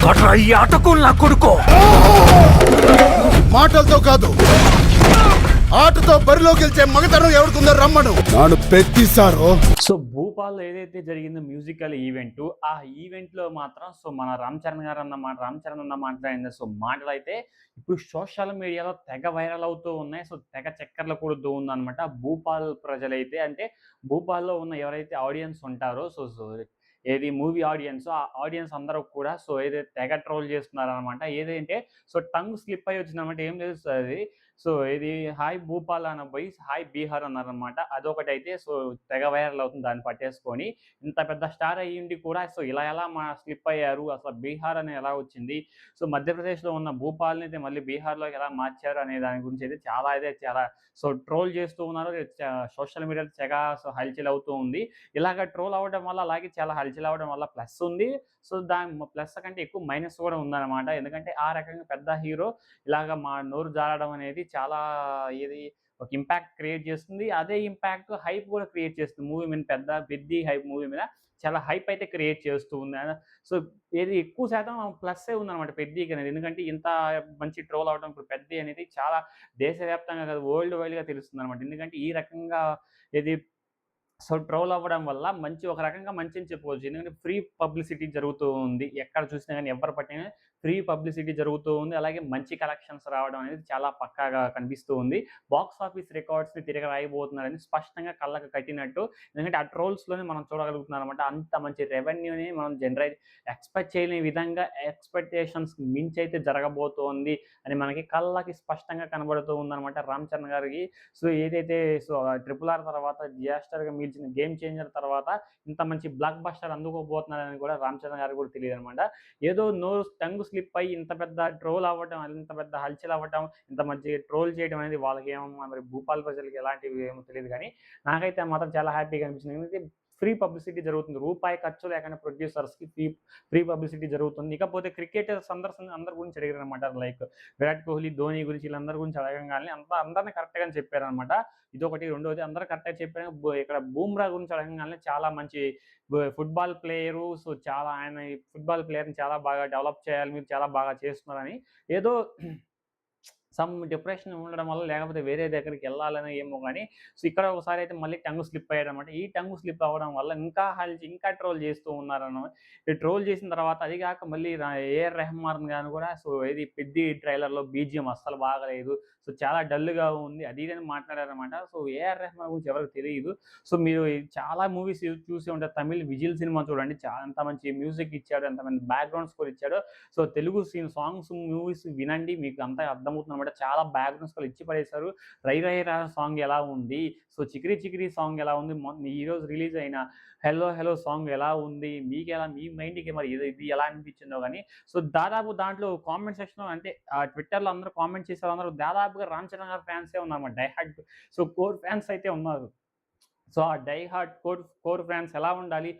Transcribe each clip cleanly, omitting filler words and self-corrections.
ఎవడ్రా ఈ ఆటకులు నా కొడుకో? మాటలతో కాదు, ఆటతో బరిలో గెలిచే మగతనం ఎవరికుందో రమ్మను. నాను పెట్టిస్తారు. సో భూపాల్లో ఏదైతే జరిగిందో మ్యూజికల్ ఈవెంట్, ఆ ఈవెంట్ లో మాత్రం సో మన రామ్ చరణ్ అన్న మాట్లాడింది. సో మాటలు అయితే ఇప్పుడు సోషల్ మీడియాలో తెగ వైరల్ అవుతూ ఉన్నాయి. సో తెగ చక్కర్లు కొడుతూ ఉందన్నమాట. భూపాల్ ప్రజలైతే, అంటే భూపాల్లో ఉన్న ఎవరైతే ఆడియన్స్ ఉంటారో, సో సో ఏది మూవీ ఆడియన్స్, ఆ ఆడియన్స్ అందరూ కూడా సో ఏదైతే తెగ ట్రోల్ చేస్తున్నారనమాట. ఏదంటే సో టంగ్ స్లిప్ అయ్యి వచ్చిందనమాట. ఏం లేదు సార్ అది. సో ఇది హాయ్ భూపాల్ అన్న పోయి హాయ్ బీహార్ అన్నారనమాట. అదొకటైతే సో తెగ వైరల్ అవుతుంది దాన్ని పట్టేసుకొని. ఇంత పెద్ద స్టార్ అయ్యిండి కూడా సో ఇలా ఎలా స్లిప్ అయ్యారు, అసలు బీహార్ అని ఎలా వచ్చింది, సో మధ్యప్రదేశ్లో ఉన్న భూపాల్ని అయితే మళ్ళీ బీహార్లోకి ఎలా మార్చారు అనే దాని గురించి అయితే చాలా సో ట్రోల్ చేస్తూ ఉన్నారు. సోషల్ మీడియాలో తెగ సో హల్చల్ అవుతూ ఉంది. ఇలాగ ట్రోల్ అవ్వడం వల్ల, అలాగే చాలా హల్చల్ అవ్వడం వల్ల ప్లస్ ఉంది. సో దాని ప్లస్ కంటే ఎక్కువ మైనస్ కూడా ఉందన్నమాట. ఎందుకంటే ఆ రకంగా పెద్ద హీరో ఇలాగ మా నోరు జారడం అనేది చాలా ఏది ఒక ఇంపాక్ట్ క్రియేట్ చేస్తుంది. అదే ఇంపాక్ట్ హైప్ కూడా క్రియేట్ చేస్తుంది. మూవీ మీద పెద్ద హైప్ మూవీ మీద చాలా హైప్ అయితే క్రియేట్ చేస్తూ ఉంది. సో ఏది ఎక్కువ శాతం ప్లస్సే ఉందన్నమాట పెద్దీకి అనేది. ఎందుకంటే ఇంత మంచి ట్రోల్ అవ్వడం, ఇప్పుడు పెద్ది అనేది చాలా దేశవ్యాప్తంగా కాదు, వరల్డ్ వైడ్‌గా తెలుస్తుందన్నమాట. ఎందుకంటే ఈ రకంగా ఏది సో ట్రోల్ అవ్వడం వల్ల ఒక రకంగా మంచి అని చెప్పుకోవచ్చు. ఎందుకంటే ఫ్రీ పబ్లిసిటీ జరుగుతూ ఉంది. ఎక్కడ చూసినా గానీ, ఎవరు పట్టినా ఫ్రీ పబ్లిసిటీ జరుగుతూ ఉంది. అలాగే మంచి కలెక్షన్స్ రావడం అనేది చాలా పక్కాగా కనిపిస్తూ ఉంది. బాక్స్ ఆఫీస్ రికార్డ్స్‌ని తిరగ రాయబోతున్నారని స్పష్టంగా కళ్ళకు కట్టినట్టు. ఎందుకంటే ఆ ట్రోల్స్‌లోనే మనం చూడగలుగుతున్నాం అనమాట. అంత మంచి రెవెన్యూని మనం ఎక్స్‌పెక్ట్ చేయలేని విధంగా ఎక్స్‌పెక్టేషన్స్ మించి అయితే జరగబోతోంది అని మనకి కళ్ళకి స్పష్టంగా కనబడుతూ ఉందనమాట రామ్ చరణ్ గారికి. సో ఏదైతే సో 'ట్రిపుల్ ఆర్' తర్వాత డిజాస్టర్‌గా మిగిల్చిన 'గేమ్ చేంజర్' తర్వాత ఇంత మంచి బ్లాక్ బస్టర్ అందుకోబోతున్నారని కూడా రామ్ చరణ్ గారికి కూడా తెలీదనమాట. ఏదో టంగ్ స్లిప్ అయ్యి ఇంత పెద్ద ట్రోల్ అవ్వటం, ఇంత పెద్ద హల్చల్ అవ్వటం, ఇంత మంచి ట్రోల్ చేయడం అనేది వాళ్ళకేమో, మరి భూపాల్ ప్రజలకి ఎలాంటివి ఏమో తెలీదు గానీ, నాకైతే మాత్రం చాలా హ్యాపీగా అనిపించింది. ఎందుకంటే ఫ్రీ పబ్లిసిటీ జరుగుతుంది. రూపాయి ఖర్చు లేకుండా ప్రొడ్యూసర్స్‌కి ఫ్రీ పబ్లిసిటీ జరుగుతుంది. ఇకపోతే క్రికెటర్స్ అందరి గురించి అడిగారనమాట. లైక్ విరాట్ కోహ్లీ, ధోని గురించి, వీళ్ళందరి గురించి అడగంగానే అందరిని కరెక్ట్‌గానే చెప్పారనమాట. ఇదొకటి. రెండోది అందరూ కరెక్ట్‌గా చెప్పారు. ఇక్కడ బూమ్రా గురించి అడగంగానే చాలా మంచి ఫుట్‌బాల్ ప్లేయరు. సో చాలా ఆయన ఈ ఫుట్‌బాల్ ప్లేయర్‌ని చాలా బాగా డెవలప్ చేయాలి, మీరు చాలా బాగా చేస్తున్నారని ఏదో డిప్రెషన్ ఉండడం వల్ల, లేకపోతే వేరే దగ్గరికెళ్ళాలని ఏమో గానీ, సో ఇక్కడ ఒకసారి అయితే మళ్ళీ టంగ్ స్లిప్ అయ్యాడనమాట. ఈ టంగ్ స్లిప్ అవ్వడం వల్ల ఇంకా ట్రోల్ చేస్తూ ఉన్నారనమాట. ఈ ట్రోల్ చేసిన తర్వాత అది గాక మళ్ళీ ఏఆర్ రెహమాన్ గారు కూడా సో ఏది 'పెద్ది' ట్రైలర్‌లో బీజీఎం అస్సలు బాగాలేదు. సో చాలా డల్‌గా ఉంది. అది ఇది అని మాట్లాడారనమాట. సో ఏఆర్ రెహమాన్ గురించి ఎవరికి తెలీదు. సో మీరు చాలా మూవీస్ చూసి ఉంటారు. తమిళ్ 'విజిల్' సినిమా చూడండి. ఎంత మంచి మ్యూజిక్ ఇచ్చాడు, ఎంత మంచి బ్యాక్‌గ్రౌండ్ స్కోర్ ఇచ్చాడో. సో తెలుగు సాంగ్స్, మూవీస్ వినండి, మీకు అంతా అర్థమవుతుందనమాట. చాలా బ్యాక్‌గ్రౌండ్ స్కోర్ ఇచ్చి పడేశారు. 'రై రై రా' సాంగ్ ఎలా ఉంది, సో 'చికిరి చికిరి' సాంగ్ ఎలా ఉంది, ఈరోజు రిలీజ్ అయిన 'హెలో హెలో' సాంగ్ ఎలా ఉంది, మీ మైండ్‌కి మరి ఇది ఎలా అనిపించిందో గానీ, సో దాదాపు దాంట్లో కామెంట్ సెక్షన్‌లో, అంటే ట్విట్టర్‌లో అందరూ కామెంట్ చేసే వాళ్ళందరూ దాదాపుగా రామ్ చరణ్ గారి ఫ్యాన్సే ఉన్నారన్నమాట. Die hard so core fans అయితే ఉన్నారు. సో ఆ డై హార్డ్ కోర్ ఫ్యాన్స్ ఎలా ఉండాలి,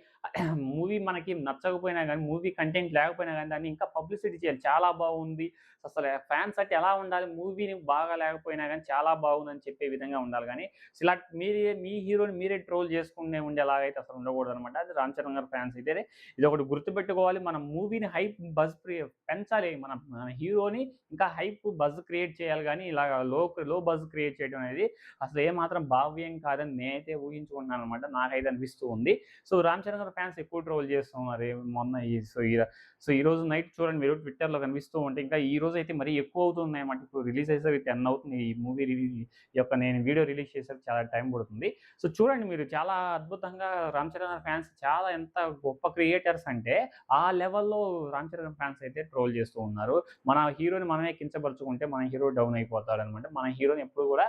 మూవీ మనకి నచ్చకపోయినా గానీ, మూవీ కంటెంట్ లేకపోయినా గానీ, దాన్ని ఇంకా పబ్లిసిటీ చేయాలి. చాలా బాగుంది, అసలు ఫ్యాన్స్ అంటే ఎలా ఉండాలి, మూవీని బాగా లేకపోయినా గానీ చాలా బాగుందని చెప్పే విధంగా ఉండాలి గానీ, ఇలా మీ హీరోని మీరే ట్రోల్ చేసుకునే ఉండేలాగైతే అసలు ఉండకూడదనమాట. అది రామ్ చరణ్ గారి ఫ్యాన్స్ అయితే ఇదొకటి గుర్తుపెట్టుకోవాలి. మనం మూవీని హైప్ పెంచాలి. మన హీరోని ఇంకా హైప్ బజ్ క్రియేట్ చేయాలి గానీ, ఇలాగ లో బజ్ క్రియేట్ చేయడం అనేది అసలు ఏమాత్రం భావ్యం కాదని నేనైతే ఊహించుకుంటున్నాననమాట. నాకైతే అనిపిస్తూ ఉంది. సో రామ్ చరణ్ గారి ఫ్యాన్స్ ఎక్కువ ట్రోల్ చేస్తున్నారు. మొన్న ఈరోజు నైట్ చూడండి మీరు, ట్విట్టర్‌లో కనిపిస్తూ ఉంటే, ఇంకా ఈరోజైతే మరీ ఎక్కువ అవుతున్నాయన్నమాట. ఇప్పుడు రిలీజ్ అయ్యేసరికి 10 అవుతుంది. ఈ మూవీ నేను వీడియో రిలీజ్ చేసేసరికి చాలా టైం పడుతుంది. సో చూడండి మీరు, చాలా అద్భుతంగా రామ్ చరణ్ గారి ఫ్యాన్స్ చాలా ఎంత గొప్ప క్రియేటర్స్ అంటే, ఆ లెవెల్‌లో రామ్ చరణ్ ఫ్యాన్స్ అయితే ట్రోల్ చేస్తూ ఉన్నారు. మన హీరోని మనమే కించపరుచుకుంటే మన హీరో డౌన్ అయిపోతాడనమాట. మన హీరోని ఎప్పుడు కూడా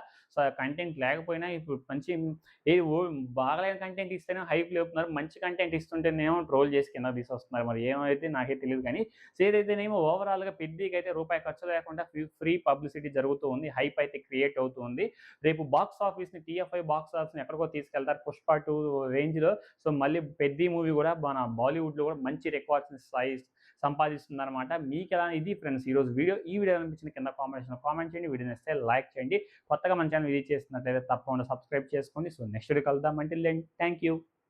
కంటెంట్ లేకపోయినా ఇప్పుడు మంచి బాగలేని కంటెంట్ ఇస్తేనే హైప్ లేపుతున్నారు. మంచి కంటెంట్ ఇస్తుంటేనేమో ట్రోల్ చేసి కిందకి తీసేస్తున్నారు. మరి ఏమైతే నాకే తెలీదు కానీ, సో ఏదైతేనేమో ఓవరాల్‌గా పెద్దికైతే రూపాయి ఖర్చు లేకుండా ఫ్రీ పబ్లిసిటీ జరుగుతూ ఉంది. హైప్ అయితే క్రియేట్ అవుతూ ఉంది. రేపు బాక్స్ ఆఫీస్‌ని, టీఎఫ్ఐ బాక్స్ ఆఫీస్‌ని ఎక్కడికో తీసుకెళ్తారు. 'పుష్ప 2' రేంజ్‌లో. సో మళ్ళీ 'పెద్ది' మూవీ కూడా మన బాలీవుడ్‌లో కూడా మంచి రికార్డ్స్‌ని సంపాదిస్తుందనమాట. ఇది ఫ్రెండ్స్ ఈరోజు వీడియో. ఈ వీడియో అనిపించిన కింద కామెంట్ చేయండి. వీడియో నచ్చితే లైక్ చేయండి. కొత్తగా మన ఛానల్ విజిట్ చేస్తున్నట్లయితే తప్పకుండా సబ్స్క్రైబ్ చేసుకోండి. సో నెక్స్ట్ వీడియో కలుద్దాం. Until then thank you.